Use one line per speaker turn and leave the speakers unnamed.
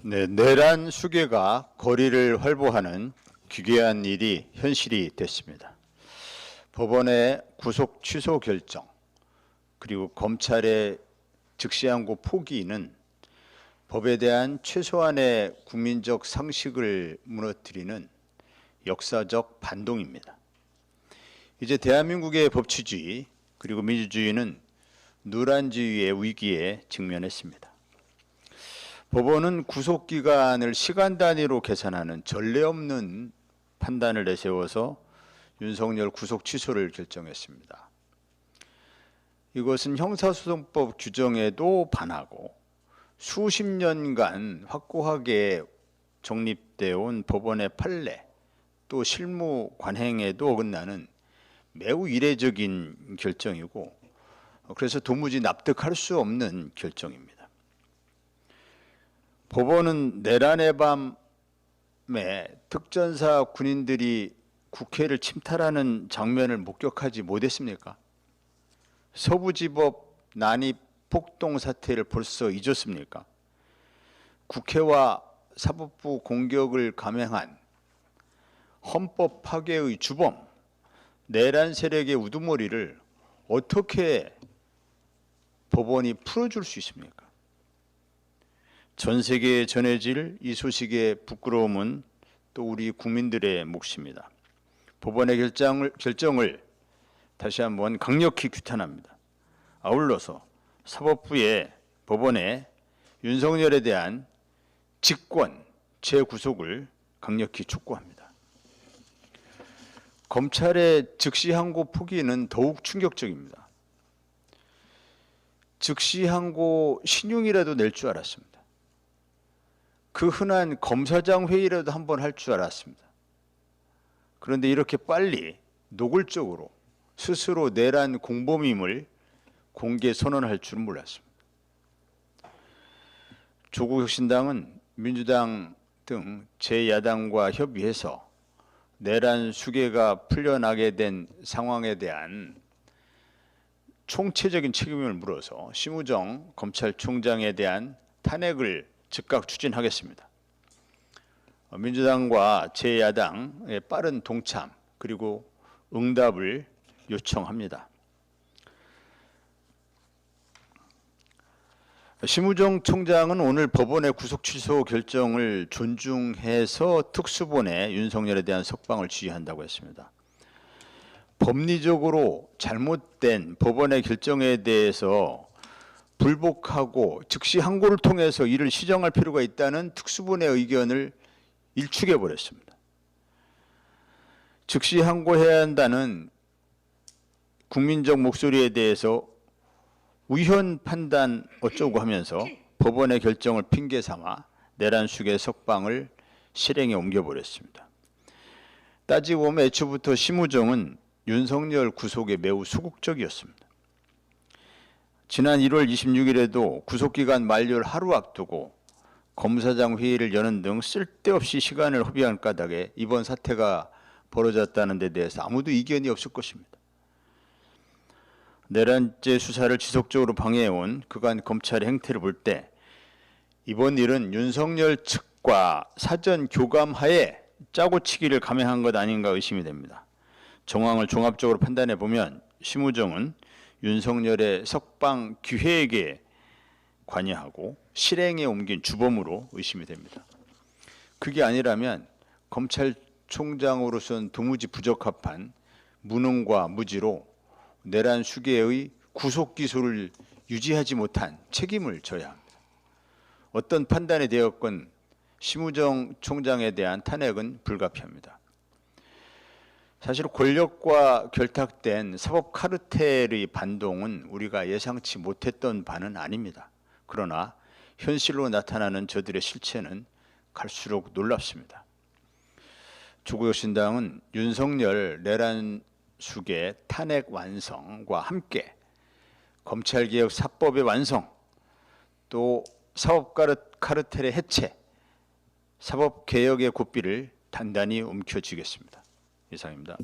네, 내란 수괴가 거리를 활보하는 기괴한 일이 현실이 됐습니다. 법원의 구속 취소 결정 그리고 검찰의 즉시항고 포기는 법에 대한 최소한의 국민적 상식을 무너뜨리는 역사적 반동입니다. 이제 대한민국의 법치주의 그리고 민주주의는 노란주의의 위기에 직면했습니다. 법원은 구속기간을 시간 단위로 계산하는 전례 없는 판단을 내세워서 윤석열 구속 취소를 결정했습니다. 이것은 형사소송법 규정에도 반하고 수십 년간 확고하게 정립되어 온 법원의 판례 또 실무 관행에도 어긋나는 매우 이례적인 결정이고 그래서 도무지 납득할 수 없는 결정입니다. 법원은 내란의 밤에 특전사 군인들이 국회를 침탈하는 장면을 목격하지 못했습니까? 서부지법 난입 폭동 사태를 벌써 잊었습니까? 국회와 사법부 공격을 감행한 헌법 파괴의 주범, 내란 세력의 우두머리를 어떻게 법원이 풀어줄 수 있습니까? 전 세계에 전해질 이 소식의 부끄러움은 또 우리 국민들의 몫입니다. 법원의 결정을 다시 한번 강력히 규탄합니다. 아울러서 사법부의 법원의 윤석열에 대한 직권, 재구속을 강력히 촉구합니다. 검찰의 즉시항고 포기는 더욱 충격적입니다. 즉시항고 신용이라도 낼 줄 알았습니다. 그 흔한 검사장 회의라도 한번 할 줄 알았습니다. 그런데 이렇게 빨리 노골적으로 스스로 내란 공범임을 공개 선언할 줄은 몰랐습니다. 조국혁신당은 민주당 등 제야당과 협의해서 내란 수괴가 풀려나게 된 상황에 대한 총체적인 책임을 물어서 심우정 검찰총장에 대한 탄핵을 즉각 추진하겠습니다. 민주당과 제 야당의 빠른 동참 그리고 응답을 요청합니다. 심우정 총장은 오늘 법원의 구속 취소 결정을 존중해서 특수본에 윤석열에 대한 석방을 지휘한다고 했습니다. 법리적으로 잘못된 법원의 결정에 대해서 불복하고 즉시 항고를 통해서 이를 시정할 필요가 있다는 특수본의 의견을 일축해 버렸습니다. 즉시 항고해야 한다는 국민적 목소리에 대해서 우현 판단 어쩌고 하면서 법원의 결정을 핑계 삼아 내란 수괴 석방을 실행에 옮겨버렸습니다. 따지고 보면 애초부터 심우정은 윤석열 구속에 매우 소극적이었습니다. 지난 1월 26일에도 구속기간 만료를 하루 앞두고 검사장 회의를 여는 등 쓸데없이 시간을 허비한 까닭에 이번 사태가 벌어졌다는 데 대해서 아무도 이견이 없을 것입니다. 내란죄 수사를 지속적으로 방해해온 그간 검찰의 행태를 볼 때 이번 일은 윤석열 측과 사전 교감하에 짜고치기를 감행한 것 아닌가 의심이 됩니다. 정황을 종합적으로 판단해 보면 심우정은 윤석열의 석방 기획에 관여하고 실행에 옮긴 주범으로 의심이 됩니다. 그게 아니라면 검찰총장으로서는 도무지 부적합한 무능과 무지로 내란 수괴의 구속 기소를 유지하지 못한 책임을 져야 합니다. 어떤 판단이 되었건 심우정 총장에 대한 탄핵은 불가피합니다. 사실 권력과 결탁된 사법 카르텔의 반동은 우리가 예상치 못했던 바는 아닙니다. 그러나 현실로 나타나는 저들의 실체는 갈수록 놀랍습니다. 조국혁신당은 윤석열 내란 수괴 탄핵 완성과 함께 검찰개혁 4법의 완성 또 사법 카르텔의 해체 사법개혁의 고삐를 단단히 움켜쥐겠습니다. 이상입니다.